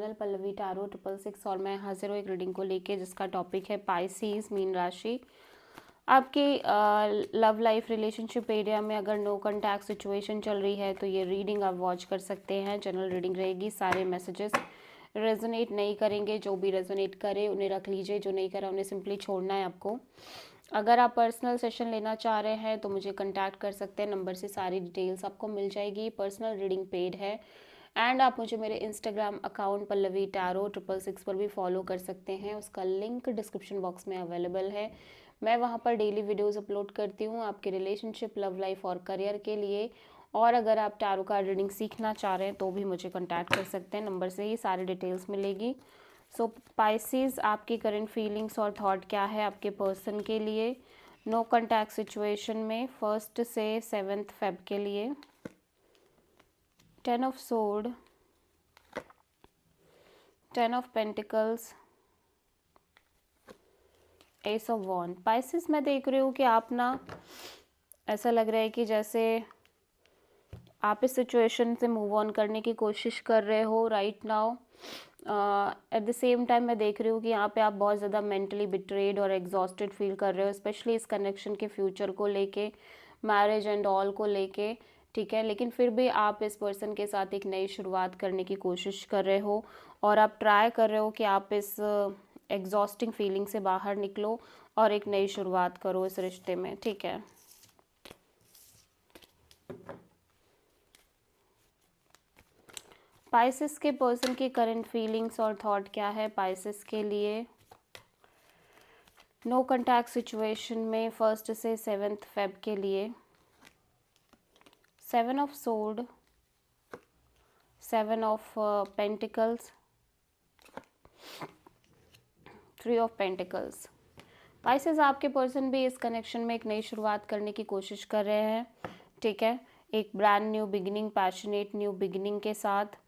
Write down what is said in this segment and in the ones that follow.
Pallavi tarot 666 और मैं हाजिर हूँ एक रीडिंग को लेके जिसका टॉपिक है पाइसेस मीन राशि। आपकी लव लाइफ रिलेशनशिप एरिया में अगर नो कॉन्टैक्ट सिचुएशन चल रही है तो ये रीडिंग आप वॉच कर सकते हैं। जनरल रीडिंग रहेगी, सारे मैसेजेस रेजोनेट नहीं करेंगे, जो भी रेजोनेट करे उन्हें रख लीजिए, जो नहीं करा उन्हें सिंपली छोड़ना है आपको। अगर आप पर्सनल सेशन लेना चाह रहे हैं तो मुझे कांटेक्ट कर सकते हैं, नंबर से सारी डिटेल्स आपको मिल जाएगी। पर्सनल रीडिंग पेड है एंड आप मुझे मेरे इंस्टाग्राम अकाउंट पल्लवी टैरो 666 पर भी फॉलो कर सकते हैं, उसका लिंक डिस्क्रिप्शन बॉक्स में अवेलेबल है। मैं वहाँ पर डेली वीडियोस अपलोड करती हूँ आपके रिलेशनशिप, लव लाइफ और करियर के लिए। और अगर आप टैरो कार्ड रीडिंग सीखना चाह रहे हैं तो भी मुझे कांटेक्ट कर सकते हैं, नंबर से ही सारी डिटेल्स मिलेगी। सो पाइसेस, आपकी करंट फीलिंग्स और थॉट क्या है आपके पर्सन के लिए नो कॉन्टैक्ट सिचुएशन में 1 से 7 फेब के लिए। 10 of sword, 10 of pentacles, ace of wand. Pisces, मैं देख रही हूँ कि आप ना, ऐसा लग रहा है कि जैसे आप इस सिचुएशन से मूव ऑन करने की कोशिश कर रहे हो right now. At the same time मैं देख रही हूँ कि यहाँ पे आप बहुत ज़्यादा मेंटली बिट्रेड और एग्जॉस्टेड फील कर रहे हो, स्पेशली इस कनेक्शन के फ्यूचर को लेके, मैरिज एंड ऑल को लेके, ठीक है। लेकिन फिर भी आप इस पर्सन के साथ एक नई शुरुआत करने की कोशिश कर रहे हो और आप ट्राई कर रहे हो कि आप इस एग्जॉस्टिंग फीलिंग से बाहर निकलो और एक नई शुरुआत करो इस रिश्ते में, ठीक है। पाइसेस के पर्सन की करंट फीलिंग्स और थॉट क्या है पाइसेस के लिए नो कॉन्टैक्ट सिचुएशन में 1 से 7 फेब के लिए। 7 of sword, 7 of pentacles, 3 of pentacles. Pisces, आपके पर्सन भी इस कनेक्शन में एक नई शुरुआत करने की कोशिश कर रहे हैं, ठीक है, एक brand new beginning, passionate new beginning के साथ।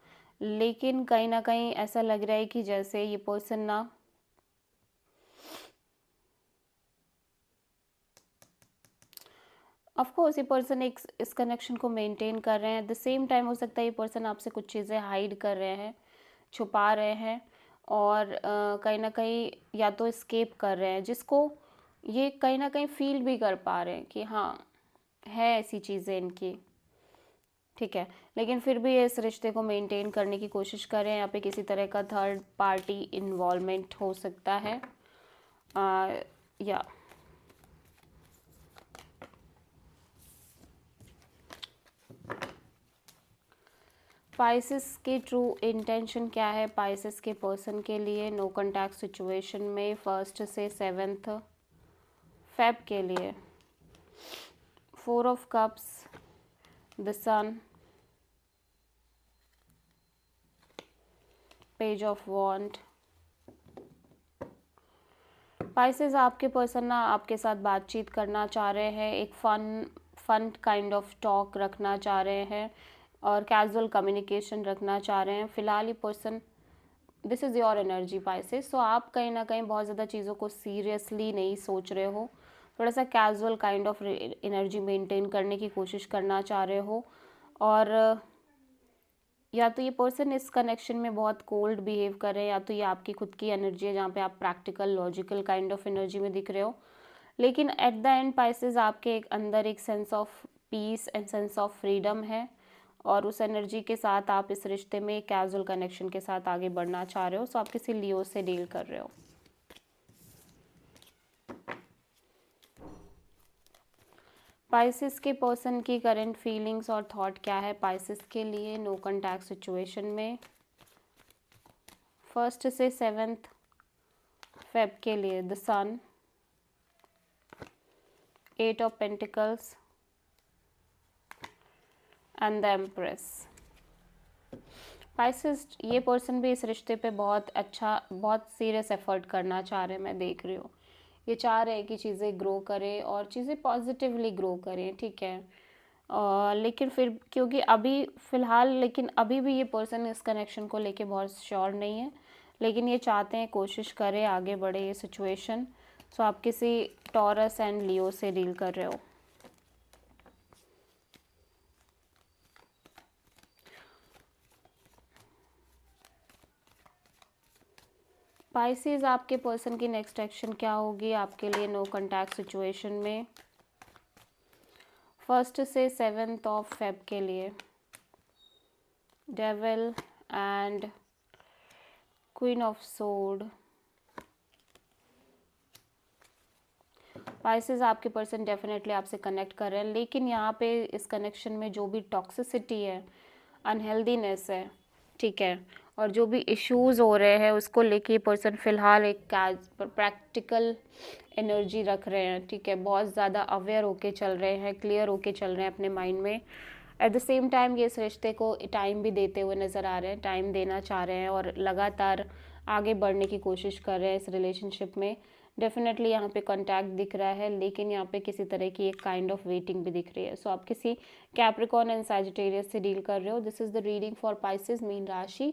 लेकिन कहीं ना कहीं ऐसा लग रहा है कि जैसे ये पर्सन ना ऑफ कोर्स ये पर्सन एक इस कनेक्शन को मेंटेन कर रहे हैं। एट द सेम टाइम हो सकता है ये पर्सन आपसे कुछ चीज़ें हाइड कर रहे हैं, छुपा रहे हैं और कहीं ना कहीं या तो एस्केप कर रहे हैं, जिसको ये कहीं ना कहीं फील भी कर पा रहे हैं कि हाँ है ऐसी चीज़ें इनकी, ठीक है। लेकिन फिर भी इस रिश्ते को मेंटेन करने की कोशिश कर रहे हैं। यहाँ पे किसी तरह का थर्ड पार्टी इन्वॉल्वमेंट हो सकता है या पाइसेस की ट्रू इंटेंशन क्या है पाइसेस के पर्सन के लिए नो कॉन्टैक्ट सिचुएशन में 1 से 7 फेब के लिए। 4 of cups, the sun, page of wand. Pisces, आपके पर्सन ना आपके साथ बातचीत करना चाह रहे हैं, एक फन काइंड ऑफ टॉक रखना चाह रहे हैं और कैजुअल कम्युनिकेशन रखना चाह रहे हैं। फिलहाल ये person, this is your energy pieces, so आप कहीं ना कहीं बहुत ज़्यादा चीज़ों को सीरियसली नहीं सोच रहे हो, थोड़ा सा casual kind of energy maintain करने की कोशिश करना चाह रहे हो। और या तो ये पर्सन इस कनेक्शन में बहुत कोल्ड बिहेव कर रहे हैं, या तो ये आपकी खुद की एनर्जी है जहाँ पे आप practical logical kind of energy में दिख रहे हो। लेकिन एट द एंड पाइसेस, आपके अंदर एक sense of peace and sense of freedom है और उस एनर्जी के साथ आप इस रिश्ते में कैजुअल कनेक्शन के साथ आगे बढ़ना चाह रहे हो। सो आप किसी लियो से डील कर रहे हो। पाइसेस के पर्सन की करंट फीलिंग्स और थॉट क्या है पाइसेस के लिए नो कॉन्टैक्ट सिचुएशन में 1 से 7 फेब के लिए। The sun, 8 of pentacles and the empress. Pisces, ये पर्सन भी इस रिश्ते पे बहुत अच्छा, बहुत सीरियस एफर्ट करना चाह रहे हैं, मैं देख रही हूँ। ये चाह रहे हैं कि चीज़ें ग्रो करें और चीज़ें पॉजिटिवली ग्रो करें, ठीक है। लेकिन फिर क्योंकि अभी फ़िलहाल, लेकिन अभी भी ये पर्सन इस कनेक्शन को लेके बहुत श्योर नहीं है, लेकिन ये चाहते हैं कोशिश करें आगे बढ़े ये सिचुएशन। सो आप किसी टॉरस एंड लियो से डील कर रहे हो। पाइसेस आपके पर्सन की नेक्स्ट एक्शन क्या होगी आपके लिए नो कॉन्टैक्ट सिचुएशन में 1 से 7 ऑफ फेब के लिए। Devil and queen of sword. Pisces आपके पर्सन डेफिनेटली आपसे कनेक्ट कर रहे हैं, लेकिन यहाँ पे इस कनेक्शन में जो भी टॉक्सिसिटी है, अनहेल्दीनेस है, ठीक है, और जो भी इश्यूज हो रहे हैं उसको लेके पर्सन फिलहाल एक प्रैक्टिकल एनर्जी रख रहे हैं, ठीक है, बहुत ज़्यादा अवेयर होके चल रहे हैं, क्लियर होके चल रहे हैं अपने माइंड में। एट द सेम टाइम ये इस रिश्ते को टाइम भी देते हुए नज़र आ रहे हैं, टाइम देना चाह रहे हैं और लगातार आगे बढ़ने की कोशिश कर रहे हैं इस रिलेशनशिप में। डेफिनेटली यहाँ पे कांटेक्ट दिख रहा है, लेकिन यहाँ पे किसी तरह की एक काइंड ऑफ वेटिंग भी दिख रही है। सो आप किसी कैप्रिकॉर्न एंड सैजिटेरियस से डील कर रहे हो। This is the reading for Pisces mean राशि।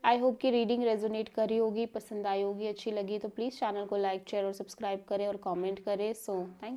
आई होप कि रीडिंग रेजोनेट करी होगी, पसंद आई होगी, अच्छी लगी तो प्लीज़ चैनल को लाइक शेयर और सब्सक्राइब करें और कमेंट करें। So thank